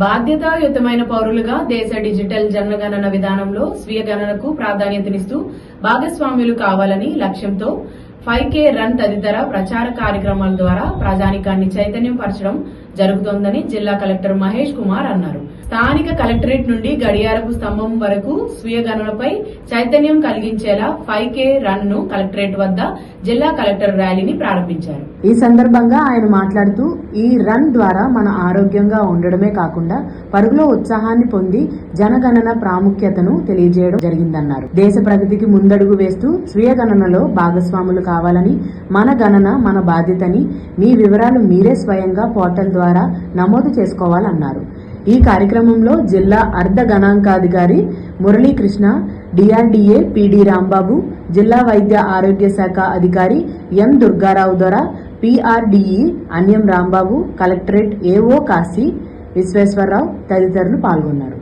బాధ్యతాయుతమైన పౌరులుగా దేశ డిజిటల్ జనగణన విధానంలో స్వీయ గణనకు ప్రాధాన్యతనిస్తూ భాగస్వాములు కావాలని లక్ష్యంతో 5K రన్ తదితర ప్రచార కార్యక్రమాల ద్వారా ప్రజానికాన్ని చైతన్యం పరచడం జరుగుతోందని జిల్లా కలెక్టర్ మహేష్ కుమార్ అన్నారు. స్థానిక కలెక్టరేట్ నుండి గడియారపు స్తంభం వరకు స్వీయ గణనపై చైతన్యం కలిగించేలా 5K రన్ ను కలెక్టరేట్ వద్ద జిల్లా కలెక్టర్ ర్యాలీని ప్రారంభించారు. ఈ సందర్భంగా ఆయన మాట్లాడుతూ ఈ రన్ ద్వారా మన ఆరోగ్యంగా ఉండడమే కాకుండా పరుగులో ఉత్సాహాన్ని పొంది జనగణన ప్రాముఖ్యతను తెలియజేయడం జరిగిందన్నారు. దేశ ప్రగతికి ముందడుగు వేస్తూ స్వీయ గణనలో భాగస్వాములు కావాలని, మన గణన మన బాధ్యతని, మీ వివరాలు మీరే స్వయంగా పోర్టల్ ద్వారా నమోదు చేసుకోవాలన్నారు. ఈ కార్యక్రమంలో జిల్లా అర్ధ గణాంకాధికారి మురళీకృష్ణ, డిఆర్డీఏ పిడి రాంబాబు, జిల్లా వైద్య ఆరోగ్య శాఖ అధికారి ఎం దుర్గారావు దొర, పిఆర్డీఈ అన్యం రాంబాబు, కలెక్టరేట్ ఏఓ కాశీ విశ్వేశ్వరరావు తదితరులు పాల్గొన్నారు.